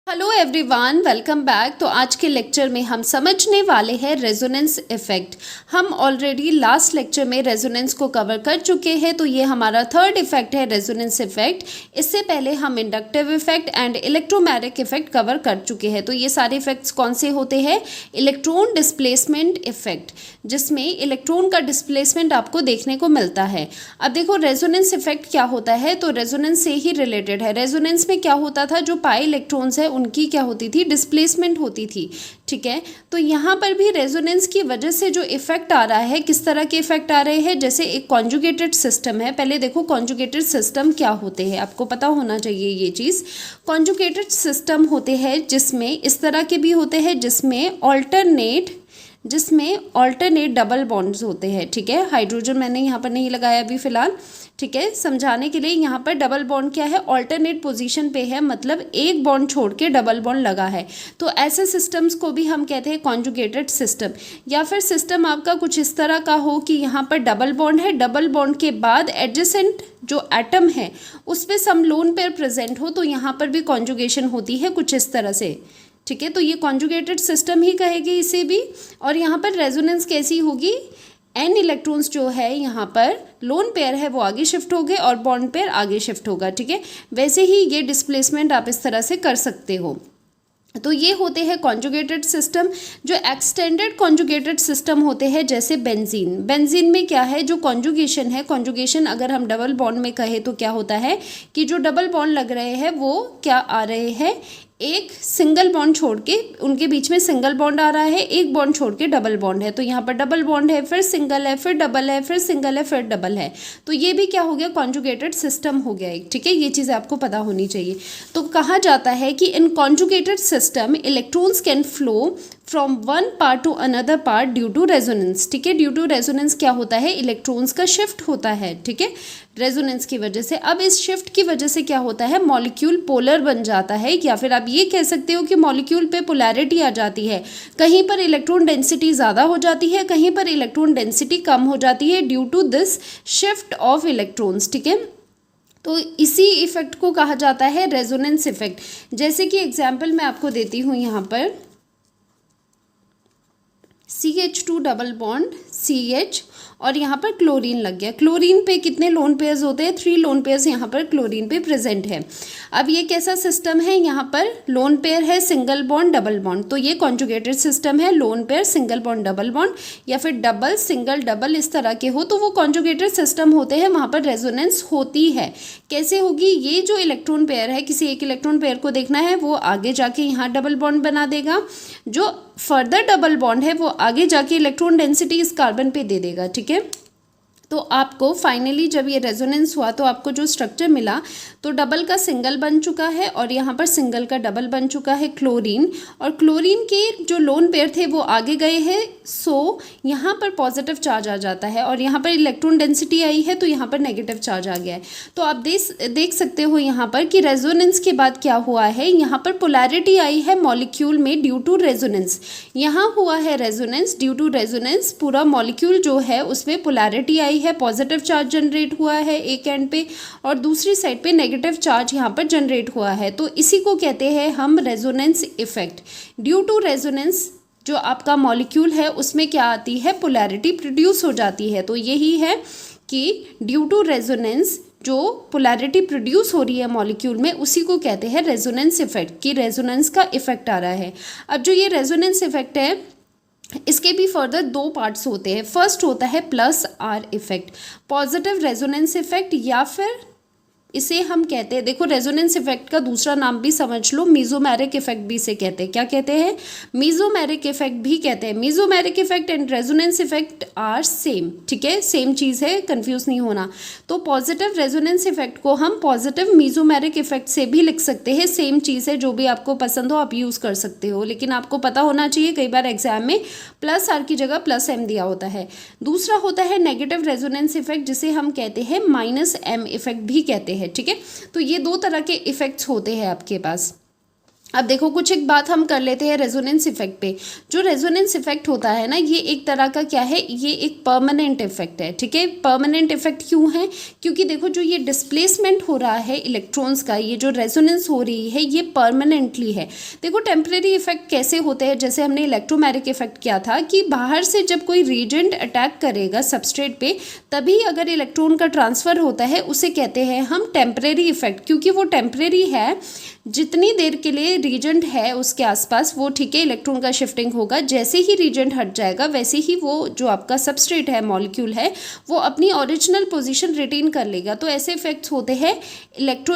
Hello everyone, welcome back. तो आज के लेक्चर में हम समझने वाले हैं रेजोनेंस इफेक्ट। हम ऑलरेडी लास्ट लेक्चर में रेजोनेंस को कवर कर चुके हैं, तो ये हमारा थर्ड इफेक्ट है रेजोनेंस इफेक्ट। इससे पहले हम inductive effect and electromagnetic effect cover कर चुके हैं। तो ये सारे इफेक्ट्स कौन से होते हैं? इलेक्ट्रॉन डिस्प्लेसमेंट इफेक्ट, जिसमें इलेक्ट्रॉन का डिस्प्लेसमेंट आपको देखने को मिलता है। अब देखो रेजोनेंस इफेक्ट क्या होता है, तो रेजोनेंस से ही रिलेटेड है। रेजोनेंस में क्या होता था, जो पाई इलेक्ट्रॉन्स है उनकी क्या होती थी, डिस्प्लेसमेंट होती थी। ठीक है, तो यहाँ पर भी रेजोनेंस की वजह से जो इफेक्ट आ रहा है, किस तरह के इफेक्ट आ रहे हैं, जैसे एक कॉन्जुगेटेड सिस्टम है। पहले देखो कॉन्जुगेटेड सिस्टम क्या होते हैं, आपको पता होना चाहिए ये चीज़। कॉन्जुगेटेड सिस्टम होते हैं जिसमें इस तरह के भी होते हैं जिसमें ऑल्टरनेट डबल बॉन्ड्स होते हैं। ठीक है, हाइड्रोजन मैंने यहाँ पर नहीं लगाया अभी फ़िलहाल। ठीक है, समझाने के लिए यहाँ पर डबल बॉन्ड क्या है, ऑल्टरनेट पोजीशन पे है, मतलब एक बॉन्ड छोड़ के डबल बॉन्ड लगा है। तो ऐसे सिस्टम्स को भी हम कहते हैं कॉन्जुगेटेड सिस्टम। या फिर सिस्टम आपका कुछ इस तरह का हो कि यहाँ पर डबल बॉन्ड है, डबल बॉन्ड के बाद एडजेसेंट जो एटम है उस पर सम लोन पेयर प्रेजेंट हो, तो यहाँ पर भी कॉन्जुगेशन होती है कुछ इस तरह से। ठीक है, तो ये कॉन्जुगेटेड सिस्टम ही कहेगी इसे भी। और यहाँ पर रेजोनेंस कैसी होगी, एन इलेक्ट्रॉन्स जो है यहाँ पर लोन पेयर है वो आगे शिफ्ट हो गए और बॉन्ड पेयर आगे शिफ्ट होगा। ठीक है, वैसे ही ये डिस्प्लेसमेंट आप इस तरह से कर सकते हो। तो ये होते हैं कॉन्जुगेटेड सिस्टम। जो एक्सटेंडेड कॉन्जुगेटेड सिस्टम होते हैं, जैसे बेंजीन में क्या है, जो कॉन्जुगेशन है, कॉन्जुगेशन अगर हम डबल बॉन्ड में कहें तो क्या होता है कि जो डबल बॉन्ड लग रहे हैं वो क्या आ रहे हैं, एक सिंगल बॉन्ड छोड़ के, उनके बीच में सिंगल बॉन्ड आ रहा है, एक बॉन्ड छोड़ के डबल बॉन्ड है। तो यहाँ पर डबल बॉन्ड है, फिर सिंगल है, फिर डबल है, फिर सिंगल है, फिर डबल है। तो ये भी क्या हो गया, कॉन्जुगेटेड सिस्टम हो गया एक। ठीक है, ये चीज़ आपको पता होनी चाहिए। तो कहा जाता है कि इन conjugated system electrons can flow from one part to another part due to resonance. ठीक है, ड्यू टू रेजोनेंस क्या होता है, इलेक्ट्रॉन्स का शिफ्ट होता है। ठीक है, रेजोनेंस की वजह से। अब इस शिफ्ट की वजह से क्या होता है, मॉलिक्यूल पोलर बन जाता है, या फिर आप ये कह सकते हो कि मॉलिक्यूल पे पोलैरिटी आ जाती है। कहीं पर इलेक्ट्रॉन डेंसिटी ज़्यादा हो जाती है, कहीं पर इलेक्ट्रॉन डेंसिटी कम हो जाती है due to this shift of electrons. ठीक है, तो इसी इफेक्ट को कहा जाता है रेजोनेंस इफेक्ट। जैसे कि एग्जाम्पल मैं आपको देती हूँ यहाँ पर, CH2 डबल बॉन्ड CH और यहाँ पर क्लोरीन लग गया। क्लोरीन पे कितने लोन पेयर्स होते हैं, 3 लोन पेयर्स यहाँ पर क्लोरीन पे प्रेजेंट है। अब ये कैसा सिस्टम है, यहाँ पर लोन पेयर है सिंगल बॉन्ड डबल बॉन्ड, तो ये कॉन्जुगेटेड सिस्टम है। Lone pair single bond double bond या फिर डबल सिंगल डबल इस तरह के हो तो वो कॉन्जुगेटेड सिस्टम होते हैं, वहाँ पर रेजोनेंस होती है। कैसे होगी, ये जो इलेक्ट्रॉन पेयर है, किसी एक इलेक्ट्रॉन पेयर को देखना है, वो आगे जाके यहाँ डबल बॉन्ड बना देगा। जो फर्दर डबल बॉन्ड है वो आगे जाके इलेक्ट्रॉन डेंसिटी इस कार्बन पे दे देगा। ठीक है, तो आपको फाइनली जब ये रेजोनेंस हुआ तो आपको जो स्ट्रक्चर मिला, तो डबल का सिंगल बन चुका है और यहाँ पर सिंगल का डबल बन चुका है क्लोरीन। और क्लोरीन के जो लोन पेयर थे वो आगे गए हैं, सो यहाँ पर पॉजिटिव चार्ज आ जाता है और यहाँ पर इलेक्ट्रॉन डेंसिटी आई है तो यहाँ पर नेगेटिव चार्ज आ गया है। तो आप देख सकते हो यहाँ पर कि रेजोनेंस के बाद क्या हुआ है, यहाँ पर पोलैरिटी आई है मॉलिक्यूल में ड्यू टू रेजोनेंस। यहाँ हुआ है रेजोनेंस, ड्यू टू रेजोनेंस पूरा मॉलिक्यूल जो है उसमें पोलैरिटी आई है, पॉजिटिव चार्ज जनरेट हुआ है एक एंड पे और दूसरी साइड पे नेगेटिव चार्ज यहाँ पर जनरेट हुआ है। तो इसी को कहते हैं हम resonance effect. Due to resonance जो आपका मॉलिक्यूल है उसमें क्या आती है, पोलैरिटी प्रोड्यूस हो जाती है। तो यही है कि ड्यू टू रेजोनेंस जो पोलैरिटी प्रोड्यूस हो रही है मॉलिक्यूल में, उसी को कहते हैं रेजोनेंस इफेक्ट, कि रेजोनेंस का इफेक्ट आ रहा है। अब जो ये रेजोनेंस इफेक्ट है इसके भी फर्दर 2 पार्ट्स होते हैं। फर्स्ट होता है +R effect, positive resonance effect, या फिर इसे हम कहते हैं, देखो रेजोनेंस इफेक्ट का दूसरा नाम भी समझ लो, मीजोमेरिक इफेक्ट भी इसे कहते हैं। क्या कहते हैं, मीजोमेरिक इफेक्ट भी कहते हैं। Mesomeric effect and resonance effect are same. ठीक है, सेम चीज़ है, कंफ्यूज नहीं होना। तो पॉजिटिव रेजोनेंस इफेक्ट को हम पॉजिटिव मीजोमेरिक इफेक्ट से भी लिख सकते हैं, सेम चीज़ है। जो भी आपको पसंद हो आप यूज़ कर सकते हो, लेकिन आपको पता होना चाहिए कई बार एग्जाम में +R की जगह +M दिया होता है। दूसरा होता है नेगेटिव रेजोनेंस इफेक्ट, जिसे हम कहते हैं -M इफेक्ट भी कहते हैं। ठीक है, तो ये 2 तरह के इफेक्ट्स होते हैं आपके पास। अब देखो कुछ एक बात हम कर लेते हैं रेजोनेंस इफेक्ट पे। जो रेजोनेंस इफेक्ट होता है ना, ये एक तरह का क्या है, ये एक परमानेंट इफेक्ट है, ठीक है। परमानेंट इफेक्ट क्यों है, क्योंकि देखो जो ये डिस्प्लेसमेंट हो रहा है इलेक्ट्रॉन्स का, ये जो रेजोनेंस हो रही है ये परमानेंटली है। देखो टेम्परेरी इफेक्ट कैसे होते हैं, जैसे हमने इलेक्ट्रोमैग्नेटिक इफेक्ट किया था कि बाहर से जब कोई रीजेंट अटैक करेगा सबस्ट्रेट पे, तभी अगर इलेक्ट्रॉन का ट्रांसफ़र होता है उसे कहते हैं हम टेम्परेरी इफेक्ट, क्योंकि वो टेम्परेरी है। जितनी देर के लिए रीजेंट है उसके आसपास वो, ठीक है, इलेक्ट्रॉन का शिफ्टिंग होगा। जैसे ही रीजेंट हट जाएगा वैसे ही वो जो आपका सबस्ट्रेट है, मॉलिक्यूल है, वो अपनी ओरिजिनल पोजीशन रिटेन कर लेगा। तो ऐसे इफेक्ट्स होते हैं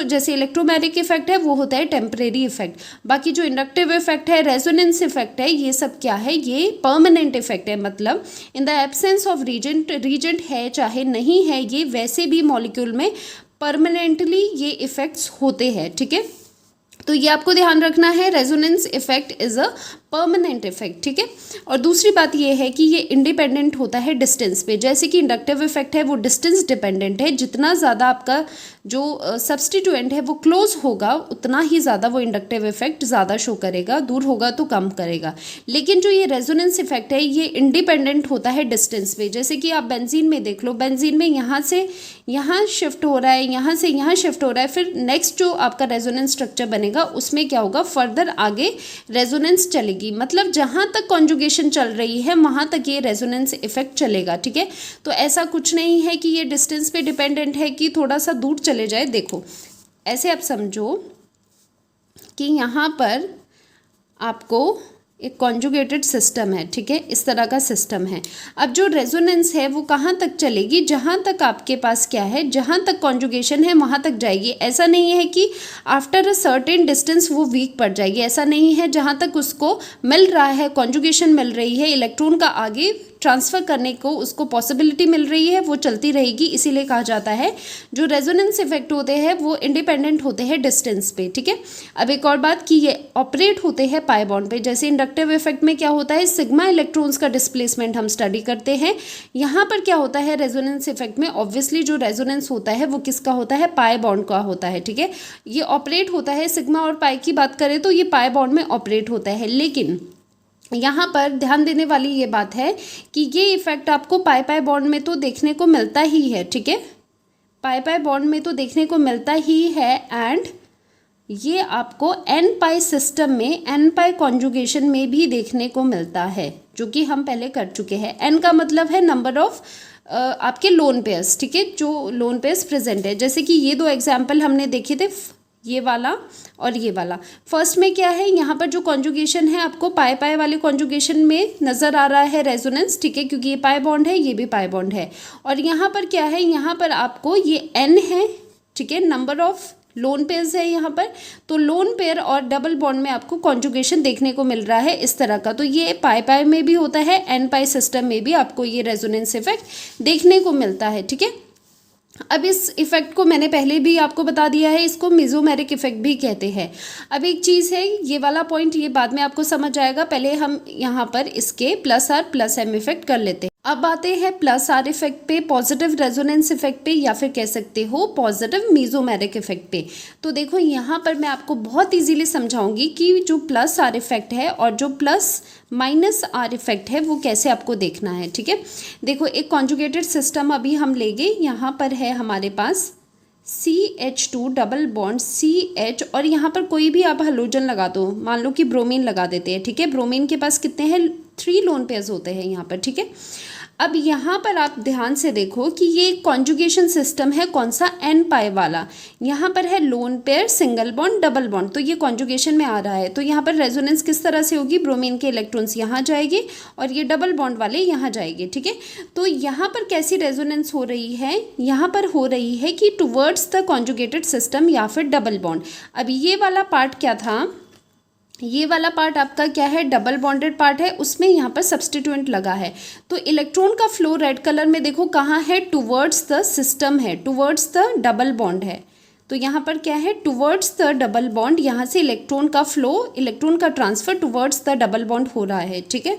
जैसे इलेक्ट्रोमैग्नेटिक इफेक्ट है वो होता है टेम्परेरी इफेक्ट। बाकी जो इंडक्टिव इफेक्ट है, रेजोनेंस इफेक्ट है, ये सब क्या है, ये परमानेंट इफेक्ट है। मतलब in the absence of reagent है चाहे नहीं है, ये वैसे भी मॉलिक्यूल में परमानेंटली ये इफेक्ट्स होते हैं, ठीक है। तो ये आपको ध्यान रखना है, resonance effect is a permanent effect, ठीक है। और दूसरी बात ये है कि ये इंडिपेंडेंट होता है डिस्टेंस पे। जैसे कि इंडक्टिव इफेक्ट है वो डिस्टेंस डिपेंडेंट है, जितना ज़्यादा आपका जो सब्स्टिट्यूएंट है वो क्लोज होगा उतना ही ज़्यादा वो इंडक्टिव इफेक्ट ज़्यादा शो करेगा, दूर होगा तो कम करेगा। लेकिन जो ये रेजोनेंस इफेक्ट है ये इंडिपेंडेंट होता है डिस्टेंस पे। जैसे कि आप बेंजीन में देख लो, बेंजीन में यहाँ से यहाँ शिफ्ट हो रहा है, यहाँ से यहाँ शिफ्ट हो रहा है, फिर नेक्स्ट जो आपका रेजोनेंस स्ट्रक्चर बनेगा उसमें क्या होगा, फर्दर आगे रेजोनेंस चलेगी। मतलब जहां तक कॉन्जुगेशन चल रही है वहां तक ये रेजोनेंस इफेक्ट चलेगा, ठीक है। तो ऐसा कुछ नहीं है कि ये डिस्टेंस पे डिपेंडेंट है कि थोड़ा सा दूर चले जाए। देखो ऐसे आप समझो कि यहाँ पर आपको एक कॉन्जुगेटेड सिस्टम है, ठीक है, इस तरह का सिस्टम है। अब जो रेजोनेंस है वो कहाँ तक चलेगी, जहाँ तक आपके पास क्या है, जहाँ तक कॉन्जुगेशन है वहाँ तक जाएगी। ऐसा नहीं है कि आफ्टर अ सर्टेन डिस्टेंस वो वीक पड़ जाएगी, ऐसा नहीं है। जहाँ तक उसको मिल रहा है, कॉन्जुगेशन मिल रही है, इलेक्ट्रॉन का आगे ट्रांसफ़र करने को उसको पॉसिबिलिटी मिल रही है, वो चलती रहेगी। इसीलिए कहा जाता है जो रेजोनेंस इफेक्ट होते हैं वो इंडिपेंडेंट होते हैं डिस्टेंस पे, ठीक है। अब एक और बात कि ये ऑपरेट होते हैं पाई बॉन्ड पे। जैसे इंडक्टिव इफेक्ट में क्या होता है, सिग्मा इलेक्ट्रॉन्स का डिस्प्लेसमेंट हम स्टडी करते हैं। यहाँ पर क्या होता है रेजोनेंस इफेक्ट में, ऑब्वियसली जो रेजोनेंस होता है वो किसका होता है, पाई बॉन्ड का होता है, ठीक है। ये ऑपरेट होता है, सिग्मा और पाई की बात करें तो ये पाई बॉन्ड में ऑपरेट होता है। लेकिन यहाँ पर ध्यान देने वाली ये बात है कि ये इफेक्ट आपको पाई पाई बॉन्ड में तो देखने को मिलता ही है, ठीक है, पाई पाई बॉन्ड में तो देखने को मिलता ही है। एंड ये आपको एन पाई सिस्टम में, एन पाई कॉन्जुगेशन में भी देखने को मिलता है, जो कि हम पहले कर चुके हैं। एन का मतलब है नंबर ऑफ आपके लोन पेयर्स, ठीक है, जो लोन पेयर्स प्रेजेंट है। जैसे कि ये दो एग्जाम्पल हमने देखे थे, ये वाला और ये वाला। फर्स्ट में क्या है, यहाँ पर जो कॉन्जुगेशन है आपको पाई पाई वाले कॉन्जुगेशन में नज़र आ रहा है रेजोनेंस, ठीक है, क्योंकि ये पाई बॉन्ड है, ये भी पाई बॉन्ड है। और यहाँ पर क्या है, यहाँ पर आपको ये एन है, ठीक है, नंबर ऑफ लोन पेयर्स है यहाँ पर। तो लोन पेयर और डबल बॉन्ड में आपको कॉन्जुगेशन देखने को मिल रहा है इस तरह का। तो ये पाई पाई में भी होता है, एन पाई सिस्टम में भी आपको ये रेजोनेंस इफेक्ट देखने को मिलता है, ठीक है। अब इस इफेक्ट को मैंने पहले भी आपको बता दिया है, इसको मेसोमेरिक इफेक्ट भी कहते हैं। अब एक चीज़ है, ये वाला पॉइंट ये बाद में आपको समझ आएगा, पहले हम यहाँ पर इसके plus R plus M effect कर लेते हैं। अब आते हैं प्लस आर इफेक्ट पे, पॉजिटिव रेजोनेंस इफेक्ट पे, या फिर कह सकते हो पॉजिटिव मेसोमेरिक इफेक्ट पे। तो देखो यहाँ पर मैं आपको बहुत इजीली समझाऊंगी कि जो प्लस आर इफेक्ट है और जो प्लस माइनस आर इफेक्ट है वो कैसे आपको देखना है, ठीक है। देखो एक कॉन्जुगेटेड सिस्टम अभी हम लेंगे, यहाँ पर है हमारे पास CH2 डबल बॉन्ड CH, और यहाँ पर कोई भी आप हैलोजन लगा दो, मान लो कि ब्रोमीन लगा देते हैं, ठीक है। ब्रोमीन के पास कितने हैं, 3 लोन पेयर्स होते हैं यहाँ पर, ठीक है। अब यहाँ पर आप ध्यान से देखो कि ये कॉन्जुगेशन सिस्टम है, कौन सा, एन पाई वाला। यहाँ पर है lone pair, single bond, double bond, तो ये कॉन्जुगेशन में आ रहा है। तो यहाँ पर रेजोनेंस किस तरह से होगी, ब्रोमीन के इलेक्ट्रॉन्स यहाँ जाएंगे और ये डबल बॉन्ड वाले यहाँ जाएंगे, ठीक है। तो यहाँ पर कैसी रेजोनेंस हो रही है, यहाँ पर हो रही है कि टुवर्ड्स द कॉन्जुगेटेड सिस्टम या फिर डबल बॉन्ड। अब ये वाला पार्ट क्या था, ये वाला पार्ट आपका क्या है, डबल बॉन्डेड पार्ट है, उसमें यहाँ पर सब्स्टिट्यूएंट लगा है। तो इलेक्ट्रॉन का फ्लो रेड कलर में देखो कहाँ है, टुवर्ड्स द सिस्टम है, टुवर्ड्स द डबल बॉन्ड है। तो यहाँ पर क्या है, टुवर्ड्स द डबल बॉन्ड, यहाँ से इलेक्ट्रॉन का फ्लो, इलेक्ट्रॉन का transfer towards the double bond हो रहा है, ठीक है।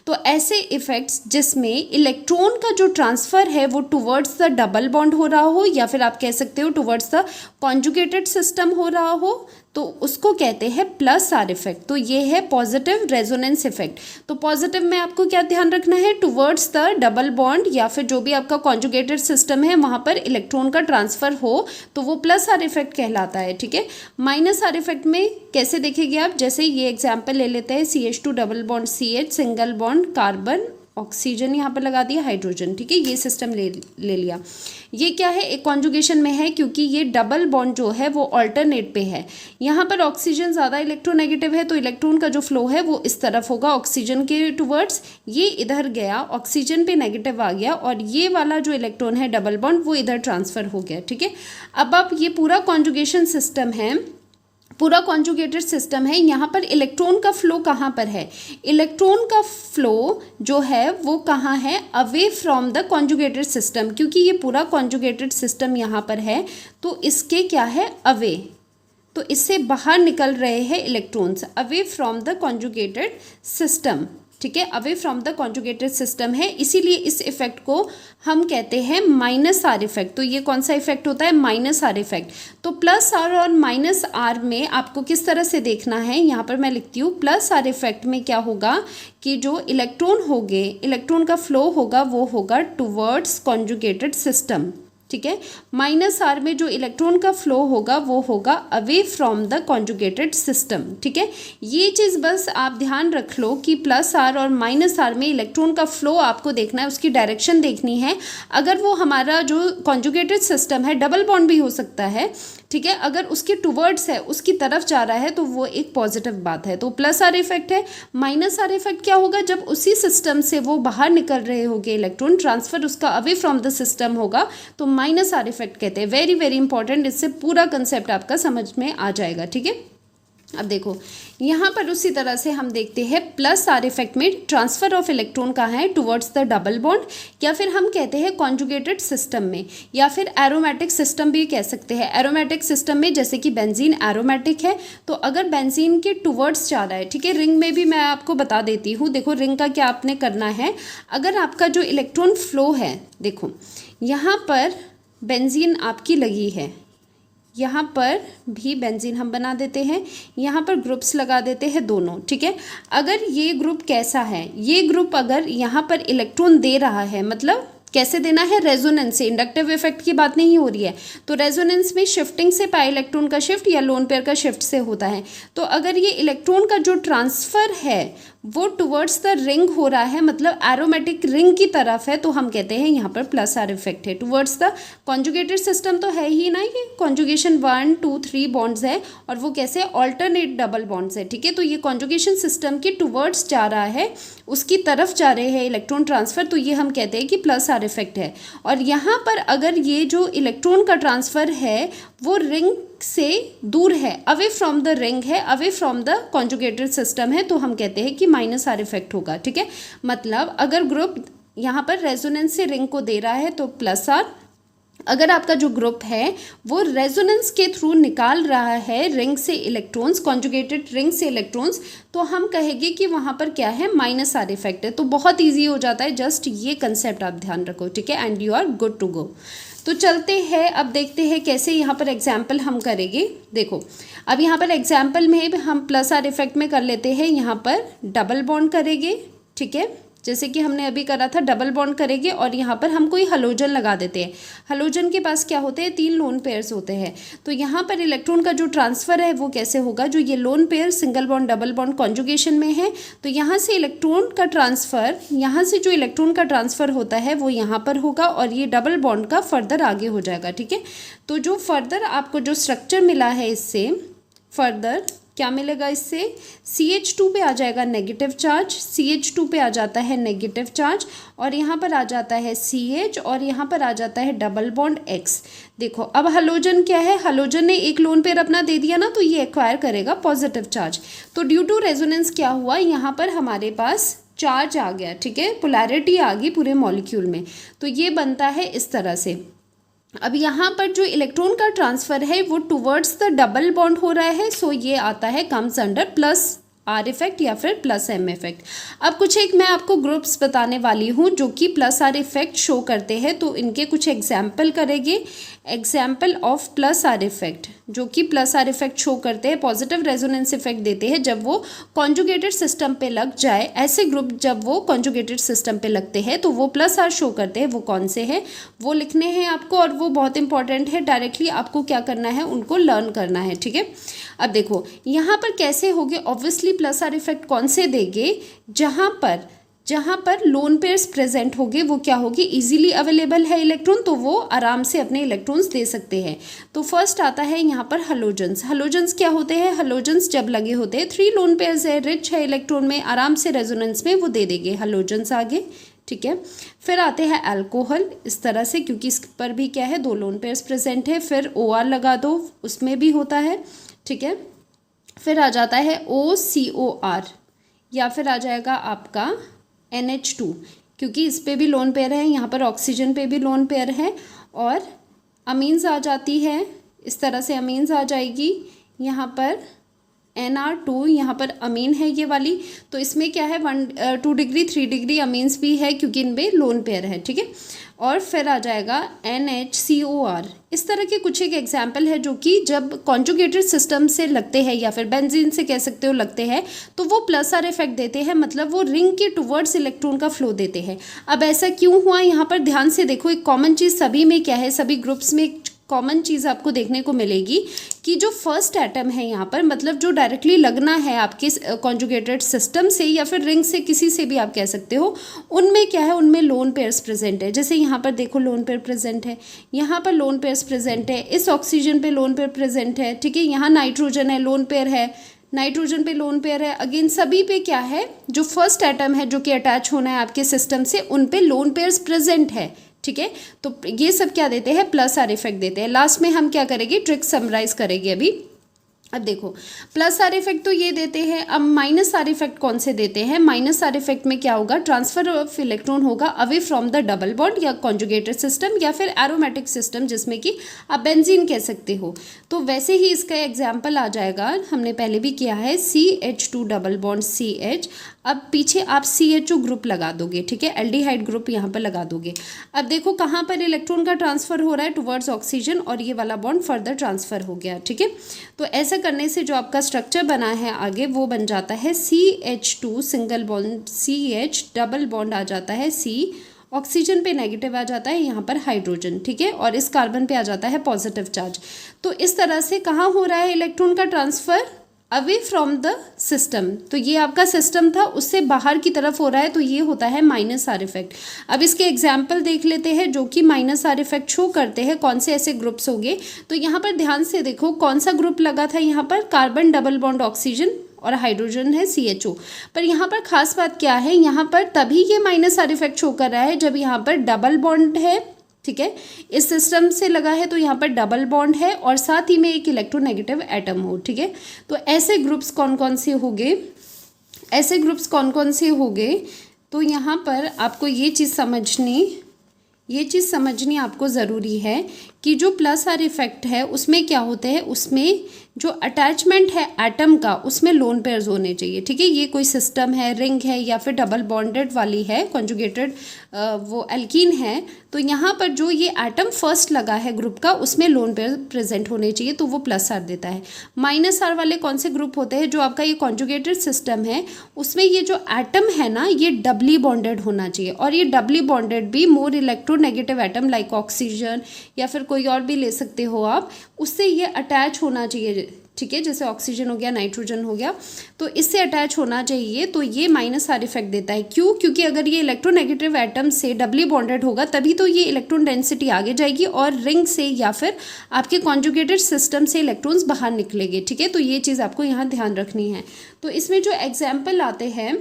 तो ऐसे इफेक्ट्स जिसमें इलेक्ट्रॉन का जो ट्रांसफ़र है वो टुवर्ड्स द डबल बॉन्ड हो रहा हो, या फिर आप कह सकते हो टुवर्ड्स द कॉन्जुगेटेड सिस्टम हो रहा हो तो उसको कहते हैं प्लस आर इफेक्ट। तो ये है पॉजिटिव रेजोनेंस इफेक्ट। तो पॉजिटिव में आपको क्या ध्यान रखना है, टुवर्ड्स द डबल बॉन्ड या फिर जो भी आपका कॉन्जुगेटेड सिस्टम है वहाँ पर इलेक्ट्रॉन का ट्रांसफर हो तो वो प्लस आर इफेक्ट कहलाता है, ठीक है। माइनस आर इफेक्ट में कैसे देखेंगे आप, जैसे ये एग्जाम्पल ले लेते हैं CH2 double bond CH, single bond carbon, oxygen यहाँ पर लगा दिया, हाइड्रोजन, ठीक है, ये सिस्टम ले लिया। ये क्या है, एक कॉन्जुगेशन में है क्योंकि ये डबल बॉन्ड जो है वो ऑल्टरनेट पे है। यहाँ पर ऑक्सीजन ज़्यादा इलेक्ट्रोनेगेटिव है तो इलेक्ट्रॉन का जो फ्लो है वो इस तरफ होगा ऑक्सीजन के टुवर्ड्स, ये इधर गया, ऑक्सीजन पे नेगेटिव आ गया और ये वाला जो इलेक्ट्रॉन है डबल बॉन्ड वो इधर ट्रांसफ़र हो गया, ठीक है। अब आप ये पूरा कॉन्जुगेशन सिस्टम है, पूरा कॉन्जुगेटेड सिस्टम है, यहाँ पर इलेक्ट्रॉन का फ्लो कहाँ पर है, इलेक्ट्रॉन का फ्लो जो है वो कहाँ है, away from the conjugated system, क्योंकि ये पूरा कॉन्जुगेटेड सिस्टम यहाँ पर है तो इसके क्या है, अवे, तो इससे बाहर निकल रहे हैं electrons, away from the conjugated system, ठीक है, away from the conjugated system है, इसीलिए इस इफेक्ट को हम कहते हैं माइनस आर इफेक्ट। तो ये कौन सा इफेक्ट होता है, माइनस आर इफेक्ट। तो प्लस आर और माइनस आर में आपको किस तरह से देखना है, यहाँ पर मैं लिखती हूँ, प्लस आर इफेक्ट में क्या होगा कि जो इलेक्ट्रॉन होंगे, इलेक्ट्रॉन का फ्लो होगा वो होगा टुवर्ड्स कॉन्जुगेटेड सिस्टम, ठीक है। माइनस आर में जो इलेक्ट्रॉन का फ्लो होगा वो होगा away from the conjugated system, ठीक है। ये चीज़ बस आप ध्यान रख लो कि प्लस आर और माइनस आर में इलेक्ट्रॉन का फ्लो आपको देखना है, उसकी डायरेक्शन देखनी है। अगर वो हमारा जो कॉन्जुगेटेड सिस्टम है डबल बॉन्ड भी हो सकता है, ठीक है, अगर उसके टुवर्ड्स है, उसकी तरफ जा रहा है तो वो एक पॉजिटिव बात है, तो प्लस आर इफेक्ट है। माइनस आर इफेक्ट क्या होगा, जब उसी सिस्टम से वो बाहर निकल रहे होंगे इलेक्ट्रॉन, ट्रांसफर उसका अवे फ्रॉम द सिस्टम होगा तो माइनस आर इफेक्ट कहते हैं। वेरी वेरी इंपॉर्टेंट, इससे पूरा कंसेप्ट आपका समझ में आ जाएगा, ठीक है। अब देखो यहाँ पर उसी तरह से हम देखते हैं प्लस आर इफेक्ट में ट्रांसफर ऑफ इलेक्ट्रॉन कहाँ है, टुवर्ड्स द डबल बॉन्ड, या फिर हम कहते हैं कॉन्जुगेटेड सिस्टम में, या फिर एरोमेटिक सिस्टम भी कह सकते हैं। एरोमेटिक सिस्टम में जैसे कि बेंजीन एरोमेटिक है तो अगर बेंजीन के टुवर्ड्स जा रहा है, ठीक है, रिंग में भी मैं आपको बता देती हूँ। देखो रिंग का क्या आपने करना है, अगर आपका जो इलेक्ट्रॉन फ्लो है, देखो यहाँ पर बेंजीन आपकी लगी है, यहाँ पर भी बेंजीन हम बना देते हैं, यहाँ पर ग्रुप्स लगा देते हैं दोनों, ठीक है। अगर ये ग्रुप कैसा है, ये ग्रुप अगर यहाँ पर इलेक्ट्रॉन दे रहा है, मतलब कैसे देना है, रेजोनेंस से, इंडक्टिव इफेक्ट की बात नहीं हो रही है, तो रेजोनेंस में शिफ्टिंग से पाई इलेक्ट्रॉन का शिफ्ट या लोन पेयर का शिफ्ट से होता है। तो अगर ये इलेक्ट्रॉन का जो ट्रांसफ़र है वो टुवर्ड्स द रिंग हो रहा है, मतलब एरोमेटिक रिंग की तरफ है, तो हम कहते हैं यहाँ पर प्लस आर इफेक्ट है। टुवर्ड्स द कॉन्जुगेटेड सिस्टम तो है ही ना, ये कॉन्जुगेशन 1 2 3 बॉन्ड्स है और वो कैसे ऑल्टरनेट डबल बॉन्ड्स है, ठीक है। तो ये कॉन्जुगेशन सिस्टम के टुवर्ड्स जा रहा है, उसकी तरफ जा रहे हैं इलेक्ट्रॉन ट्रांसफ़र, तो ये हम कहते हैं कि प्लस आर इफेक्ट है। और यहाँ पर अगर ये जो इलेक्ट्रॉन का ट्रांसफ़र है वो रिंग से दूर है, अवे फ्रॉम द रिंग है, away from the conjugated system है, तो हम कहते हैं कि माइनस आर इफेक्ट होगा, ठीक है। मतलब अगर ग्रुप यहाँ पर रेजोनेंस से रिंग को दे रहा है तो प्लस आर, अगर आपका जो ग्रुप है वो रेजोनेंस के थ्रू निकाल रहा है रिंग से इलेक्ट्रॉन्स, कॉन्जुगेटेड रिंग से इलेक्ट्रॉन्स, तो हम कहेंगे कि वहाँ पर क्या है, माइनस आर इफेक्ट है। तो बहुत ईजी हो जाता है, जस्ट ये कंसेप्ट आप ध्यान रखो, ठीक है, and you are good to go. तो चलते हैं, अब देखते हैं कैसे यहाँ पर एग्जाम्पल हम करेंगे। देखो अब यहाँ पर एग्जाम्पल में हम प्लस आर इफेक्ट में कर लेते हैं, यहाँ पर डबल बॉन्ड करेंगे, ठीक है, जैसे कि हमने अभी करा था, डबल बॉन्ड करेंगे और यहाँ पर हम कोई हलोजन लगा देते हैं। हलोजन के पास क्या होते हैं, 3 लोन पेयर्स होते हैं, तो यहाँ पर इलेक्ट्रॉन का जो ट्रांसफ़र है वो कैसे होगा, जो ये lone pair single bond double bond conjugation में है, तो यहाँ से इलेक्ट्रॉन का ट्रांसफ़र, यहाँ से जो इलेक्ट्रॉन का ट्रांसफ़र होता है वो यहाँ पर होगा और ये डबल बॉन्ड का फर्दर आगे हो जाएगा, ठीक है। तो जो फर्दर आपको जो स्ट्रक्चर मिला है, इससे फर्दर क्या मिलेगा, इससे CH2 पे आ जाएगा नेगेटिव चार्ज, CH2 पे आ जाता है नेगेटिव चार्ज और यहाँ पर आ जाता है CH और यहाँ पर आ जाता है डबल बॉन्ड X। देखो अब हलोजन क्या है, हलोजन ने एक लोन पेयर अपना दे दिया ना, तो ये एक्वायर करेगा पॉजिटिव चार्ज। तो ड्यू टू रेजोनेंस क्या हुआ, यहाँ पर हमारे पास चार्ज आ गया, ठीक है, पोलैरिटी आ गई पूरे मॉलिक्यूल में, तो ये बनता है इस तरह से। अब यहाँ पर जो इलेक्ट्रॉन का ट्रांसफ़र है वो टुवर्ड्स द डबल बॉन्ड हो रहा है, सो ये आता है, comes under plus R effect या फिर प्लस एम इफेक्ट। अब कुछ एक मैं आपको ग्रुप्स बताने वाली हूँ जो कि प्लस आर इफेक्ट शो करते हैं, तो इनके कुछ एग्जाम्पल करेंगे। Example of plus R effect जो कि प्लस आर इफेक्ट शो करते हैं, पॉजिटिव रेजोनेंस इफेक्ट देते हैं जब वो कॉन्जुगेटेड सिस्टम पे लग जाए। ऐसे ग्रुप जब वो कॉन्जुगेटेड सिस्टम पे लगते हैं तो वो प्लस आर शो करते हैं। वो कौन से हैं वो लिखने हैं आपको, और वो बहुत इंपॉर्टेंट है। डायरेक्टली आपको क्या करना है, उनको लर्न करना है, ठीक है। अब देखो यहाँ पर कैसे होगे, ऑब्वियसली प्लस आर इफेक्ट कौन से देंगे, जहाँ पर लोन पेयर्स प्रेजेंट होंगे वो क्या होगी, इजीली अवेलेबल है इलेक्ट्रॉन, तो वो आराम से अपने इलेक्ट्रॉन्स दे सकते हैं। तो फर्स्ट आता है यहाँ पर हलोजेंस। हलोजेंस क्या होते हैं, हलोजेंस जब लगे होते हैं 3 लोन पेयर्स है, रिच है इलेक्ट्रॉन में, आराम से रेजोनेंस में वो दे देंगे हलोजेंस आगे, ठीक है। फिर आते हैं अल्कोहल, इस तरह से, क्योंकि इस पर भी क्या है 2 लोन पेयर्स प्रेजेंट है। फिर OR लगा दो, उसमें भी होता है, ठीक है। फिर आ जाता है OCOR, या फिर आ जाएगा आपका NH2, क्योंकि इस पे भी लोन पेयर है, यहाँ पर ऑक्सीजन पे भी लोन पेयर है। और अमीन्स आ जाती है, इस तरह से अमीन्स आ जाएगी, यहाँ पर NR2, यहाँ पर अमीन है ये वाली, तो इसमें क्या है 2 डिग्री 3 डिग्री अमीन्स भी है क्योंकि इनमें लोन पेयर है, ठीक है। और फिर आ जाएगा NHCOR। इस तरह के कुछ एक एग्जाम्पल है जो कि जब कॉन्जुगेटेड सिस्टम से लगते हैं या फिर बेंजीन से कह सकते हो लगते हैं, तो वो प्लस आर इफेक्ट देते हैं, मतलब वो रिंग के टुवर्ड्स इलेक्ट्रॉन का फ्लो देते हैं। अब ऐसा क्यों हुआ, यहाँ पर ध्यान से देखो, एक कॉमन चीज़ सभी में क्या है, सभी ग्रुप्स में कॉमन चीज़ आपको देखने को मिलेगी कि जो फर्स्ट एटम है यहाँ पर, मतलब जो डायरेक्टली लगना है आपके कॉन्जुगेटेड सिस्टम से या फिर रिंग से, किसी से भी आप कह सकते हो, उनमें क्या है, उनमें लोन पेयर्स प्रेजेंट है। जैसे यहाँ पर देखो लोन पेयर प्रेजेंट है, यहाँ पर लोन पेयर्स प्रेजेंट है, इस ऑक्सीजन पे लोन पेयर प्रेजेंट है, ठीक है। यहाँ नाइट्रोजन है, लोन पेयर है, नाइट्रोजन पे लोन पेयर है। अगेन सभी पे क्या है, जो फर्स्ट एटम है जो कि अटैच होना है आपके सिस्टम से, उन पे लोन पेयर्स प्रेजेंट है, ठीक है। तो ये सब क्या देते हैं, प्लस आर इफेक्ट देते हैं। लास्ट में हम क्या करेंगे, ट्रिक समराइज करेंगे अभी। अब देखो प्लस आर इफेक्ट तो ये देते हैं। अब माइनस आर इफेक्ट कौन से देते हैं, माइनस आर इफेक्ट में क्या होगा, ट्रांसफर ऑफ इलेक्ट्रॉन होगा away from the double bond या कॉन्जुगेटेड सिस्टम या फिर एरोमेटिक सिस्टम, जिसमें कि आप बेंजीन कह सकते हो। तो वैसे ही इसका एग्जाम्पल आ जाएगा, हमने पहले भी किया है, CH2 डबल बॉन्ड CH। अब पीछे आप CHO ग्रुप लगा दोगे, ठीक है, एल्डिहाइड ग्रुप यहाँ पर लगा दोगे। अब देखो कहाँ पर इलेक्ट्रॉन का ट्रांसफर हो रहा है, टुवर्ड्स ऑक्सीजन, और ये वाला बॉन्ड फर्दर ट्रांसफर हो गया, ठीक है। तो ऐसा करने से जो आपका स्ट्रक्चर बना है आगे वो बन जाता है CH2 single bond CH double bond आ जाता है C, ऑक्सीजन पे नेगेटिव आ जाता है, यहाँ पर हाइड्रोजन, ठीक है, और इस कार्बन पे आ जाता है पॉजिटिव चार्ज। तो इस तरह से कहाँ हो रहा है इलेक्ट्रॉन का transfer, away from the system. तो ये आपका सिस्टम था, उससे बाहर की तरफ हो रहा है, तो ये होता है माइनस आर इफेक्ट। अब इसके एग्जाम्पल देख लेते हैं जो कि माइनस आर इफेक्ट शो करते हैं, कौन से ऐसे ग्रुप्स होंगे। तो यहाँ पर ध्यान से देखो कौन सा ग्रुप लगा था, यहाँ पर कार्बन डबल बॉन्ड ऑक्सीजन और हाइड्रोजन है CHO। पर यहाँ पर खास बात क्या है, यहाँ पर तभी ये माइनस आर इफेक्ट शो कर रहा है जब यहाँ पर डबल बॉन्ड है, ठीक है, इस सिस्टम से लगा है तो यहाँ पर डबल बॉन्ड है और साथ ही में एक इलेक्ट्रोनेगेटिव एटम हो, ठीक है। तो ऐसे ग्रुप्स कौन कौन से होंगे, ऐसे ग्रुप्स कौन कौन से होंगे, तो यहाँ पर आपको ये चीज़ समझनी आपको ज़रूरी है कि जो प्लस आर इफेक्ट है उसमें क्या होते हैं, उसमें जो अटैचमेंट है एटम का उसमें लोन पेयर्स होने चाहिए, ठीक है। ये कोई सिस्टम है, रिंग है या फिर डबल बॉन्डेड वाली है, कॉन्जुगेटेड वो एल्कीन है, तो यहाँ पर जो ये एटम फर्स्ट लगा है ग्रुप का उसमें लोन पेयर प्रेजेंट होने चाहिए, तो वो प्लस आर देता है। माइनस आर वाले कौन से ग्रुप होते हैं, जो आपका ये कॉन्जुगेटेड सिस्टम है उसमें ये जो एटम है ना ये डबली बॉन्डेड होना चाहिए, और ये डबली बॉन्डेड भी more electronegative atom like oxygen या फिर कोई और भी ले सकते हो आप, उससे ये अटैच होना चाहिए, ठीक है। जैसे ऑक्सीजन हो गया, नाइट्रोजन हो गया, तो इससे अटैच होना चाहिए, तो ये माइनस आर इफेक्ट देता है। क्यों, क्योंकि अगर ये इलेक्ट्रोनेगेटिव एटम से डबली बॉन्डेड होगा तभी तो ये इलेक्ट्रॉन डेंसिटी आगे जाएगी और रिंग से या फिर आपके कॉन्जुगेटेड सिस्टम से इलेक्ट्रॉन्स बाहर निकलेंगे, ठीक है। तो ये चीज़ आपको यहाँ ध्यान रखनी है। तो इसमें जो एग्जाम्पल आते हैं,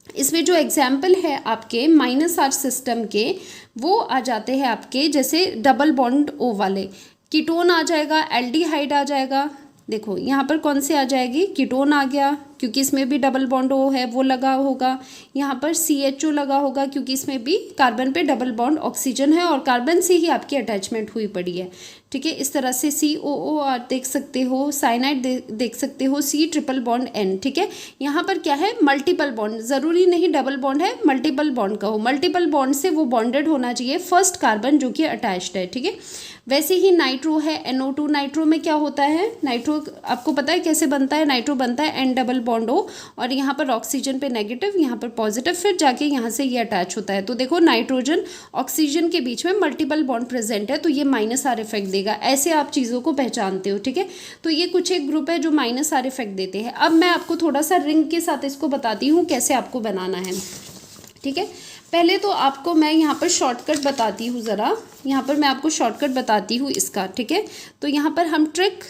इसमें जो एग्जाम्पल है आपके माइनस आर सिस्टम के, वो आ जाते हैं आपके जैसे डबल बॉन्ड O वाले, कीटोन आ जाएगा, एल्डिहाइड आ जाएगा। देखो यहाँ पर कौन से आ जाएगी, कीटोन आ गया क्योंकि इसमें भी डबल बॉन्ड O है वो लगा होगा, यहाँ पर CHO लगा होगा क्योंकि इसमें भी कार्बन पे डबल बॉन्ड ऑक्सीजन है और कार्बन से ही आपकी अटैचमेंट हुई पड़ी है, ठीक है। इस तरह से COO आप देख सकते हो, साइनाइड देख सकते हो, C ट्रिपल बॉन्ड N, ठीक है। यहाँ पर क्या है, मल्टीपल बॉन्ड, ज़रूरी नहीं डबल बॉन्ड है, मल्टीपल बॉन्ड का हो, मल्टीपल बॉन्ड से वो बॉन्डेड होना चाहिए फर्स्ट कार्बन जो कि अटैच्ड है, ठीक है। वैसे ही नाइट्रो है NO2, नाइट्रो में क्या होता है, नाइट्रो आपको पता है कैसे बनता है, नाइट्रो बनता है N डबल बॉन्ड O, और यहाँ पर ऑक्सीजन पे नेगेटिव, यहाँ पर पॉजिटिव, फिर जाके यहाँ से ये अटैच होता है। तो देखो नाइट्रोजन ऑक्सीजन के बीच में मल्टीपल बॉन्ड प्रेजेंट है, तो ये -R इफेक्ट देगा। ऐसे आप चीज़ों को पहचानते हो, ठीक है। तो ये कुछ एक ग्रुप है जो -R इफेक्ट देते हैं। अब मैं आपको थोड़ा सा रिंग के साथ इसको बताती हूँ कैसे आपको बनाना है, ठीक है। पहले तो आपको मैं यहाँ पर शॉर्टकट बताती हूँ, ज़रा यहाँ पर मैं आपको शॉर्टकट बताती हूँ इसका, ठीक है। तो यहाँ पर हम ट्रिक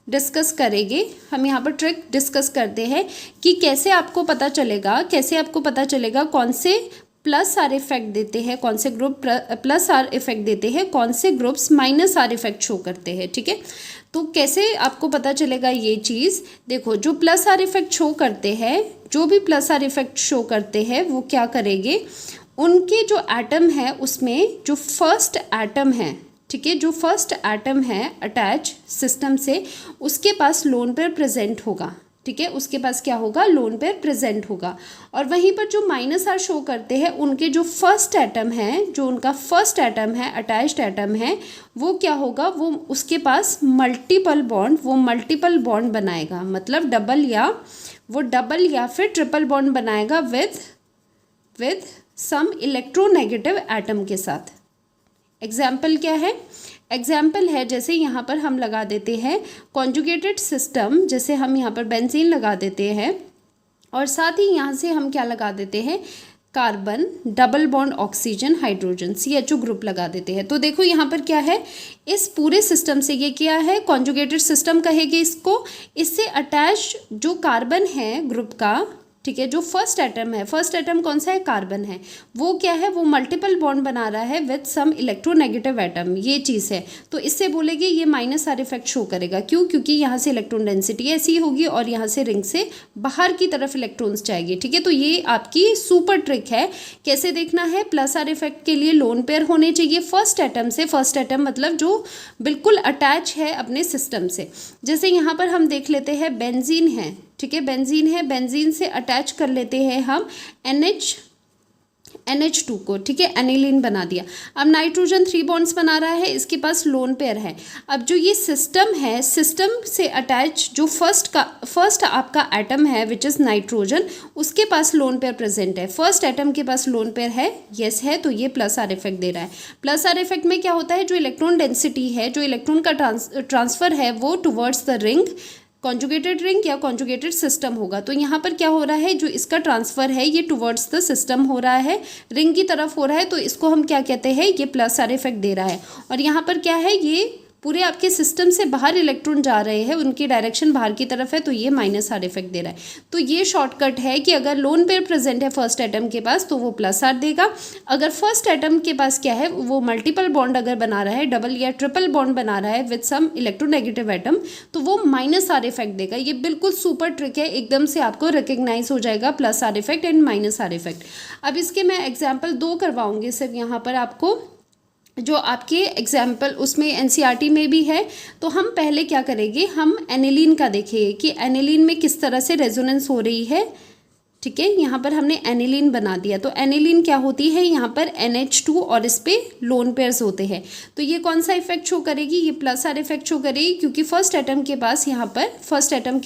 डिस्कस करेंगे, हम यहाँ पर ट्रिक डिस्कस करते हैं कि कैसे आपको पता चलेगा कौन से +R इफेक्ट देते हैं, कौन से ग्रुप +R इफेक्ट देते हैं, कौन से ग्रुप्स -R इफेक्ट शो करते हैं, ठीक है। तो कैसे आपको पता चलेगा ये चीज़, देखो जो +R इफेक्ट शो करते हैं, जो भी +R इफेक्ट शो करते हैं वो क्या करेंगे, उनके जो एटम है उसमें जो फर्स्ट एटम है, ठीक है, जो फर्स्ट एटम है अटैच सिस्टम से, उसके पास लोन पेयर प्रेजेंट होगा, ठीक है, उसके पास क्या होगा, लोन पेयर प्रेजेंट होगा। और वहीं पर जो -R शो करते हैं, उनके जो फर्स्ट एटम है, जो उनका फर्स्ट एटम है, अटैच्ड एटम है, वो क्या होगा, वो उसके पास मल्टीपल बॉन्ड बनाएगा, मतलब डबल या फिर ट्रिपल बॉन्ड बनाएगा विद सम इलेक्ट्रोनेगेटिव एटम के साथ। एग्जाम्पल क्या है, एग्जाम्पल है जैसे यहाँ पर हम लगा देते हैं कॉन्जुगेटेड सिस्टम, जैसे हम यहाँ पर बेंजीन लगा देते हैं और साथ ही यहाँ से हम क्या लगा देते हैं, carbon double bond oxygen hydrogen CHO group लगा देते हैं। तो देखो यहाँ पर क्या है, इस पूरे सिस्टम से ये क्या है, कॉन्जुगेटेड सिस्टम कहेंगे इसको। इससे अटैच जो कार्बन है ग्रुप का, ठीक है, जो फर्स्ट एटम है, फर्स्ट एटम कौन सा है, कार्बन है, वो क्या है, वो मल्टीपल बॉन्ड बना रहा है विद सम इलेक्ट्रोनेगेटिव एटम, ये चीज़ है। तो इससे बोलेंगे ये -R इफेक्ट शो करेगा, क्यों, क्योंकि यहाँ से इलेक्ट्रॉन डेंसिटी ऐसी होगी और यहाँ से रिंग से बाहर की तरफ इलेक्ट्रॉन्स जाएंगे, ठीक है। तो ये आपकी सुपर ट्रिक है, कैसे देखना है, +R इफेक्ट के लिए लोन पेयर होने चाहिए फर्स्ट एटम से, फर्स्ट एटम मतलब जो बिल्कुल अटैच है अपने सिस्टम से। जैसे यहाँ पर हम देख लेते हैं बेंजीन है, ठीक है, बेंजीन है, बेंजीन से अटैच कर लेते हैं हम NH2 को, ठीक है, एनिलीन बना दिया। अब नाइट्रोजन 3 बॉन्ड्स बना रहा है, इसके पास लोन पेयर है। अब जो ये सिस्टम है, सिस्टम से अटैच जो फर्स्ट आपका एटम है विच इज़ नाइट्रोजन, उसके पास लोन पेयर प्रेजेंट है, फर्स्ट एटम के पास लोन पेयर है, यस है, तो ये +R इफेक्ट दे रहा है। +R इफेक्ट में क्या होता है, जो इलेक्ट्रॉन डेंसिटी है, जो इलेक्ट्रॉन का ट्रांसफ़र है वो towards the ring, conjugated ring या कॉन्जुगेटेड सिस्टम होगा। तो यहाँ पर क्या हो रहा है, जो इसका ट्रांसफ़र है ये टुवर्ड्स द सिस्टम हो रहा है, रिंग की तरफ हो रहा है, तो इसको हम क्या कहते हैं, ये +R इफेक्ट दे रहा है। और यहाँ पर क्या है, ये पूरे आपके सिस्टम से बाहर इलेक्ट्रॉन जा रहे हैं, उनकी डायरेक्शन बाहर की तरफ है, तो ये -R इफेक्ट दे रहा है। तो ये शॉर्टकट है कि अगर लोन पेयर प्रेजेंट है फर्स्ट एटम के पास तो वो +R देगा। अगर फर्स्ट एटम के पास क्या है, वो मल्टीपल बॉन्ड अगर बना रहा है, डबल या ट्रिपल बॉन्ड बना रहा है विद सम इलेक्ट्रोनेगेटिव एटम, तो वो -R इफेक्ट देगा। ये बिल्कुल सुपर ट्रिक है, एकदम से आपको रिकग्नाइज हो जाएगा +R effect and -R effect. अब इसके मैं एग्जाम्पल 2 करवाऊंगी सिर्फ यहाँ पर आपको, जो आपके एग्जाम्पल उसमें NCERT में भी है। तो हम पहले क्या करेंगे, हम एनिलीन का देखेंगे कि एनिलीन में किस तरह से रेजोनेंस हो रही है, ठीक है। यहाँ पर हमने एनिलीन बना दिया, तो एनिलीन क्या होती है, यहाँ पर NH2 और इस पे लोन पेयर्स होते हैं। तो ये कौन सा इफेक्ट शो करेगी, ये +R इफेक्ट शो करेगी, क्योंकि फर्स्ट एटम के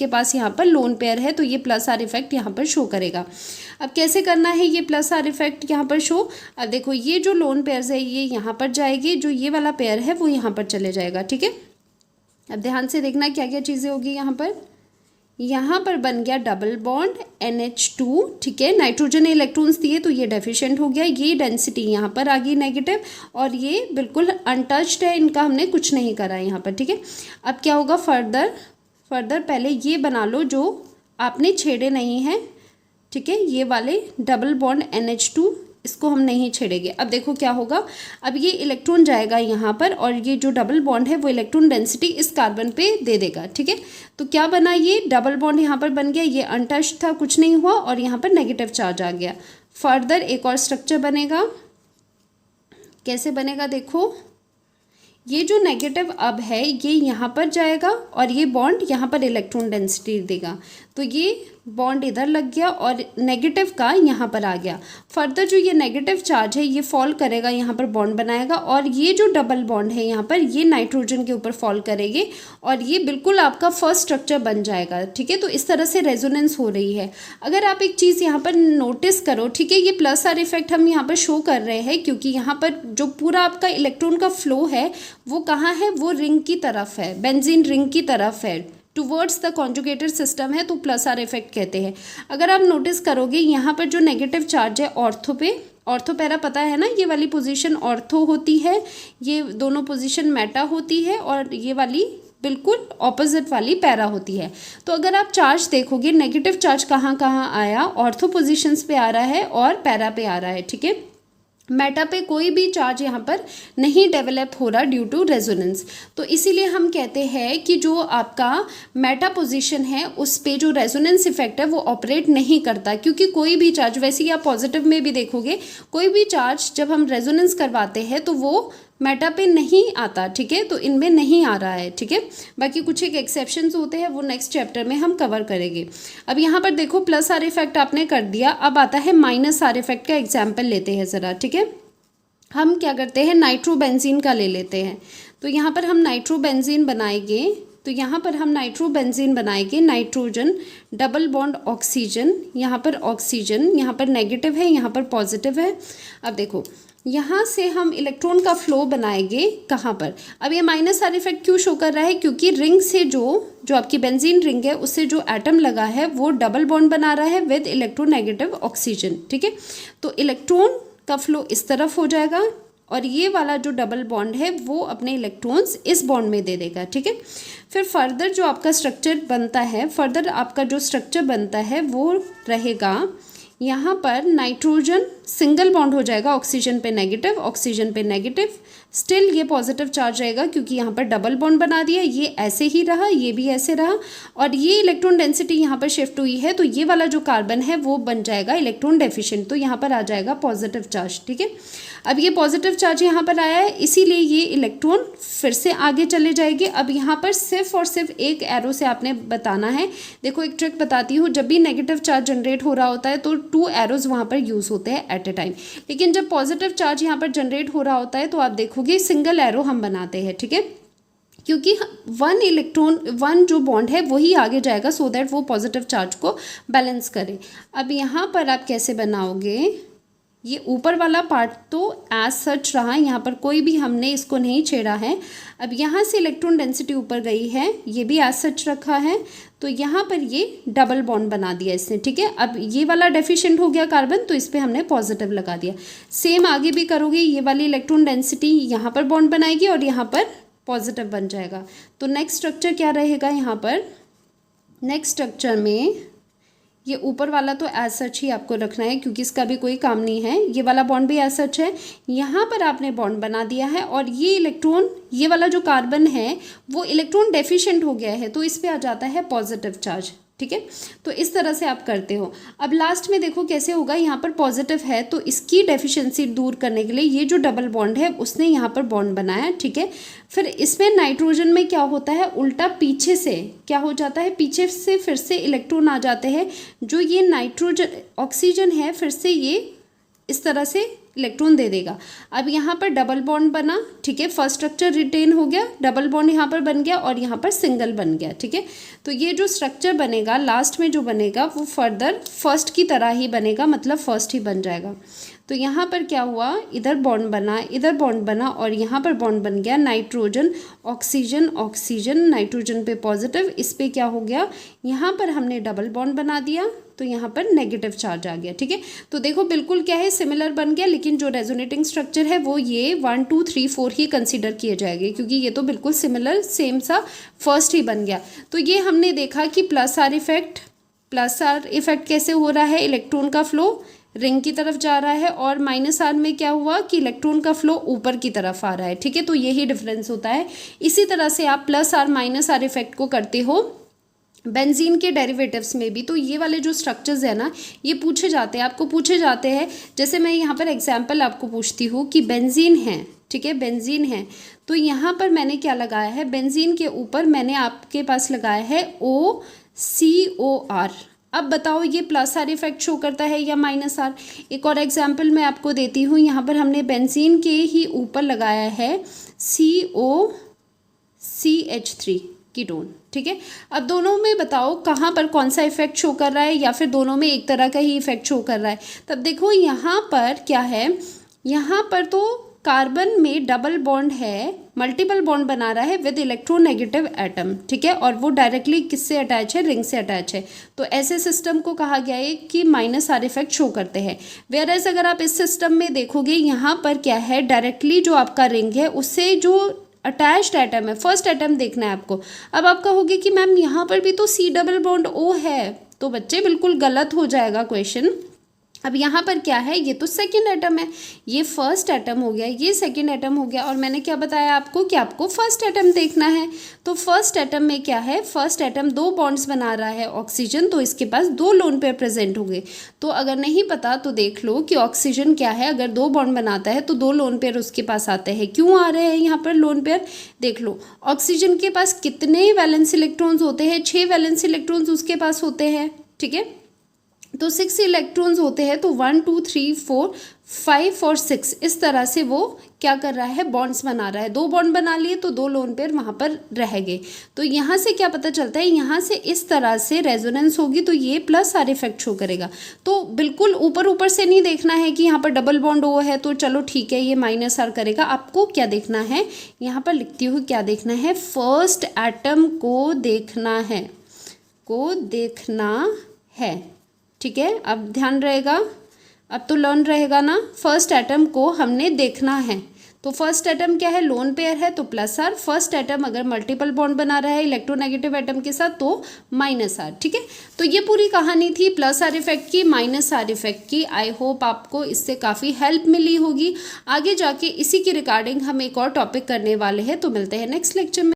पास यहाँ पर लोन पेयर है, तो ये +R इफेक्ट यहाँ पर शो करेगा। अब कैसे करना है ये +R इफेक्ट यहाँ पर शो, अब देखो ये जो लोन पेयर्स है ये यहाँ पर जाएगी, जो ये वाला पेयर है वो यहाँ पर चले जाएगा, ठीक है। अब ध्यान से देखना क्या क्या चीज़ें होगी, यहाँ पर बन गया डबल बॉन्ड NH2, ठीक है, नाइट्रोजन ने इलेक्ट्रॉन्स दिए तो ये डेफिशिएंट हो गया, ये डेंसिटी यहाँ पर आ गई नेगेटिव, और ये बिल्कुल अनटच्ड है, इनका हमने कुछ नहीं करा यहाँ पर, ठीक है। अब क्या होगा, फर्दर पहले ये बना लो जो आपने छेड़े नहीं हैं, ठीक है, ये वाले डबल बॉन्ड NH2, इसको हम नहीं छेड़ेंगे। अब देखो क्या होगा, अब ये इलेक्ट्रॉन जाएगा यहाँ पर और ये जो डबल बॉन्ड है वो इलेक्ट्रॉन डेंसिटी इस कार्बन पे दे देगा, ठीक है। तो क्या बना, ये डबल बॉन्ड यहाँ पर बन गया, ये अनटच्ड था, कुछ नहीं हुआ, और यहाँ पर नेगेटिव चार्ज आ गया। फर्दर एक और स्ट्रक्चर बनेगा, कैसे बनेगा देखो, ये जो नेगेटिव अब है ये यहाँ पर जाएगा और ये बॉन्ड यहाँ पर इलेक्ट्रॉन डेंसिटी देगा, तो ये बॉन्ड इधर लग गया और नेगेटिव का यहाँ पर आ गया। फर्दर जो ये नेगेटिव चार्ज है ये फॉल करेगा, यहाँ पर बॉन्ड बनाएगा और ये जो डबल बॉन्ड है यहाँ पर ये नाइट्रोजन के ऊपर फॉल करेंगे और ये बिल्कुल आपका फर्स्ट स्ट्रक्चर बन जाएगा। ठीक है, तो इस तरह से रेजोनेंस हो रही है। अगर आप एक चीज़ यहाँ पर नोटिस करो, ठीक है, ये प्लस आर इफेक्ट हम यहाँ पर शो कर रहे हैं क्योंकि यहाँ पर जो पूरा आपका इलेक्ट्रॉन का फ्लो है वो कहाँ है, वो रिंग की तरफ है, बेंजीन रिंग की तरफ है, टुवर्ड्स द कॉन्जुगेटेड सिस्टम है, तो प्लस आर इफेक्ट कहते हैं। अगर आप नोटिस करोगे यहाँ पर जो नेगेटिव चार्ज है ऑर्थो पे, ऑर्थो पैरा पता है ना, ये वाली पोजीशन ऑर्थो होती है, ये दोनों पोजीशन मेटा होती है और ये वाली बिल्कुल ऑपोजिट वाली पैरा होती है। तो अगर आप चार्ज देखोगे नेगेटिव चार्ज कहाँ कहाँ आया, ऑर्थो पोजीशंस पे आ रहा है और पैरा पे आ रहा है। ठीक है, मेटा पे कोई भी चार्ज यहाँ पर नहीं डेवलप हो रहा ड्यू टू रेजोनेंस। तो इसीलिए हम कहते हैं कि जो आपका मेटा पोजीशन है उस पे जो रेजोनेंस इफेक्ट है वो ऑपरेट नहीं करता, क्योंकि कोई भी चार्ज, वैसे ही आप पॉजिटिव में भी देखोगे कोई भी चार्ज जब हम रेजोनेंस करवाते हैं तो वो मेटा पे नहीं आता। ठीक है, तो इनमें नहीं आ रहा है। ठीक है, बाकी कुछ एक एक्सेप्शंस होते हैं वो नेक्स्ट चैप्टर में हम कवर करेंगे। अब यहाँ पर देखो प्लस आर इफेक्ट आपने कर दिया, अब आता है माइनस आर इफेक्ट का एग्जाम्पल लेते हैं ज़रा। ठीक है, हम क्या करते हैं, नाइट्रोबेंजीन का ले लेते हैं। तो यहाँ पर हम नाइट्रोबेंजीन बनाएंगे, तो यहाँ पर हम नाइट्रोबेंजीन बनाएंगे, नाइट्रोजन डबल बॉन्ड ऑक्सीजन, यहाँ पर ऑक्सीजन, यहाँ पर नेगेटिव है, यहाँ पर पॉजिटिव है। अब देखो यहाँ से हम इलेक्ट्रॉन का फ्लो बनाएंगे कहाँ पर। अब ये माइनस आर इफेक्ट क्यों शो कर रहा है, क्योंकि रिंग से जो आपकी बेंजीन रिंग है उससे जो एटम लगा है वो डबल बॉन्ड बना रहा है विद इलेक्ट्रोनेगेटिव ऑक्सीजन। ठीक है, तो इलेक्ट्रॉन का फ्लो इस तरफ हो जाएगा और ये वाला जो डबल बॉन्ड है वो अपने इलेक्ट्रॉन्स इस बॉन्ड में दे देगा। ठीक है, फिर फर्दर जो आपका स्ट्रक्चर बनता है, फर्दर आपका जो स्ट्रक्चर बनता है वो रहेगा, यहाँ पर नाइट्रोजन सिंगल बॉन्ड हो जाएगा, ऑक्सीजन पे नेगेटिव, ऑक्सीजन पे नेगेटिव, स्टिल ये पॉजिटिव चार्ज रहेगा क्योंकि यहाँ पर डबल बॉन्ड बना दिया, ये ऐसे ही रहा, ये भी ऐसे रहा और ये इलेक्ट्रॉन डेंसिटी यहाँ पर शिफ्ट हुई है, तो ये वाला जो कार्बन है वो बन जाएगा इलेक्ट्रॉन डेफिशिएंट, तो यहाँ पर आ जाएगा पॉजिटिव चार्ज। ठीक है, अब ये पॉजिटिव चार्ज यहाँ पर आया है इसीलिए ये इलेक्ट्रॉन फिर से आगे चले जाएंगे। अब यहाँ पर सिर्फ और सिर्फ एक एरो से आपने बताना है। देखो एक ट्रिक बताती हूँ, जब भी नेगेटिव चार्ज जनरेट हो रहा होता है तो 2 एरोज वहाँ पर यूज़ होते हैं एट ए टाइम, लेकिन जब पॉजिटिव चार्ज यहाँ पर जनरेट हो रहा होता है तो आप देखोगे सिंगल एरो हम बनाते हैं। ठीक है, क्योंकि 1 जो बॉन्ड है वही आगे जाएगा सो दैट वो पॉजिटिव चार्ज को बैलेंस करे। अब यहाँ पर आप कैसे बनाओगे, ये ऊपर वाला पार्ट तो एज सच रहा, यहाँ पर कोई भी हमने इसको नहीं छेड़ा है। अब यहाँ से इलेक्ट्रॉन डेंसिटी ऊपर गई है, ये भी एज सच रखा है, तो यहाँ पर ये डबल बॉन्ड बना दिया इसने। ठीक है, अब ये वाला डेफिशिएंट हो गया कार्बन, तो इस पर हमने पॉजिटिव लगा दिया। सेम आगे भी करोगे, ये वाली इलेक्ट्रॉन डेंसिटी यहाँ पर बॉन्ड बनाएगी और यहाँ पर पॉजिटिव बन जाएगा। तो नेक्स्ट स्ट्रक्चर क्या रहेगा, यहाँ पर नेक्स्ट स्ट्रक्चर में ये ऊपर वाला तो एज सच ही आपको रखना है क्योंकि इसका भी कोई काम नहीं है, ये वाला बॉन्ड भी एज सच है, यहाँ पर आपने बॉन्ड बना दिया है और ये इलेक्ट्रॉन, ये वाला जो कार्बन है वो इलेक्ट्रॉन डेफिशिएंट हो गया है तो इस पे आ जाता है पॉजिटिव चार्ज। ठीक है, तो इस तरह से आप करते हो। अब लास्ट में देखो कैसे होगा, यहाँ पर पॉजिटिव है तो इसकी डेफिशिएंसी दूर करने के लिए ये जो डबल बॉन्ड है उसने यहाँ पर बॉन्ड बनाया। ठीक है, फिर इसमें नाइट्रोजन में क्या होता है, उल्टा पीछे से क्या हो जाता है, पीछे से फिर से इलेक्ट्रॉन आ जाते हैं, जो ये नाइट्रोजन ऑक्सीजन है फिर से ये इस तरह से इलेक्ट्रॉन दे देगा। अब यहाँ पर डबल बॉन्ड बना, ठीक है, फर्स्ट स्ट्रक्चर रिटेन हो गया, डबल बॉन्ड यहाँ पर बन गया और यहाँ पर सिंगल बन गया। ठीक है, तो ये जो स्ट्रक्चर बनेगा लास्ट में जो बनेगा वो फर्दर फर्स्ट की तरह ही बनेगा, मतलब फर्स्ट ही बन जाएगा। तो यहाँ पर क्या हुआ, इधर बॉन्ड बना, इधर बॉन्ड बना और यहाँ पर बॉन्ड बन गया, नाइट्रोजन ऑक्सीजन ऑक्सीजन, नाइट्रोजन पे पॉजिटिव, इस पे क्या हो गया, यहाँ पर हमने डबल बॉन्ड बना दिया तो यहाँ पर नेगेटिव चार्ज आ गया। ठीक है, तो देखो बिल्कुल क्या है, सिमिलर बन गया, लेकिन जो रेजोनेटिंग स्ट्रक्चर है वो ये 1 2 3 4 ही कंसीडर किए जाएंगे क्योंकि ये तो बिल्कुल सिमिलर सेम सा फर्स्ट ही बन गया। तो ये हमने देखा कि प्लस आर इफेक्ट कैसे हो रहा है, इलेक्ट्रॉन का फ्लो रिंग की तरफ जा रहा है और माइनस आर में क्या हुआ कि इलेक्ट्रॉन का फ्लो ऊपर की तरफ आ रहा है। ठीक है, तो यही डिफरेंस होता है। इसी तरह से आप plus R minus R effect को करते हो बेंजीन के डेरिवेटिव्स में भी। तो ये वाले जो स्ट्रक्चर्स है ना, ये पूछे जाते हैं, आपको पूछे जाते हैं। जैसे मैं यहाँ पर एग्जांपल आपको पूछती हूँ कि बेंजीन है, ठीक है, बेंजीन है तो यहाँ पर मैंने क्या लगाया है, बेंजीन के ऊपर मैंने आपके पास लगाया है OCOR। अब बताओ ये प्लस आर इफेक्ट शो करता है या माइनस आर। एक और एग्जाम्पल मैं आपको देती हूँ, यहाँ पर हमने बेंजीन के ही ऊपर लगाया है COCH3 कीटोन, ठीक है। अब दोनों में बताओ कहाँ पर कौन सा इफेक्ट शो कर रहा है, या फिर दोनों में एक तरह का ही इफेक्ट शो कर रहा है। तब देखो यहाँ पर क्या है, यहाँ पर तो कार्बन में डबल बॉन्ड है, मल्टीपल बॉन्ड बना रहा है विद इलेक्ट्रोनेगेटिव एटम, ठीक है, और वो डायरेक्टली किससे अटैच है, रिंग से अटैच है। तो ऐसे सिस्टम को कहा गया है कि माइनस आर इफेक्ट शो करते हैं। वेयर एज अगर आप इस सिस्टम में देखोगे, यहाँ पर क्या है, डायरेक्टली जो आपका रिंग है उससे जो अटैच्ड एटम है, फर्स्ट एटम देखना है आपको। अब आप कहोगे कि मैम यहाँ पर भी तो C डबल बॉन्ड O है, तो बच्चे बिल्कुल गलत हो जाएगा क्वेश्चन। अब यहाँ पर क्या है, ये तो सेकंड एटम है, ये फर्स्ट एटम हो गया, ये सेकंड एटम हो गया, और मैंने क्या बताया आपको कि आपको फर्स्ट एटम देखना है। तो फर्स्ट एटम में क्या है, फर्स्ट एटम 2 बॉन्ड्स बना रहा है ऑक्सीजन, तो इसके पास 2 लोन पेयर प्रेजेंट होंगे। तो अगर नहीं पता तो देख लो कि ऑक्सीजन क्या है, अगर 2 बॉन्ड बनाता है तो 2 लोन पेयर उसके पास आते हैं। क्यों आ रहे हैं यहाँ पर लोन पेयर, देख लो ऑक्सीजन के पास कितने वैलेंस इलेक्ट्रॉन्स होते हैं, 6 वैलेंस इलेक्ट्रॉन्स उसके पास होते हैं, ठीक है। तो 6 इलेक्ट्रॉन्स होते हैं, तो 1 2 3 4 5 और 6 इस तरह से वो क्या कर रहा है, बॉन्ड्स बना रहा है। 2 बॉन्ड बना लिए तो 2 लोन पेयर वहाँ पर रह गए। तो यहाँ से क्या पता चलता है, यहाँ से इस तरह से रेजोनेंस होगी तो ये प्लस आर इफेक्ट शो करेगा। तो बिल्कुल ऊपर ऊपर से नहीं देखना है कि यहाँ पर डबल बॉन्ड O है तो चलो ठीक है ये माइनस आर करेगा। आपको क्या देखना है, यहाँ पर लिखती हूँ क्या देखना है, फर्स्ट एटम को देखना है, ठीक है। अब ध्यान रहेगा, अब तो लर्न रहेगा ना, फर्स्ट एटम को हमने देखना है। तो फर्स्ट एटम क्या है, लोन पेयर है, तो प्लस आर। फर्स्ट एटम अगर मल्टीपल बॉन्ड बना रहा है इलेक्ट्रोनेगेटिव एटम के साथ तो माइनस आर, ठीक है। तो ये पूरी कहानी थी प्लस आर इफेक्ट की, माइनस आर इफेक्ट की। आई होप आपको इससे काफ़ी हेल्प मिली होगी। आगे जाके इसी की रिगार्डिंग हम एक और टॉपिक करने वाले हैं, तो मिलते हैं नेक्स्ट लेक्चर में।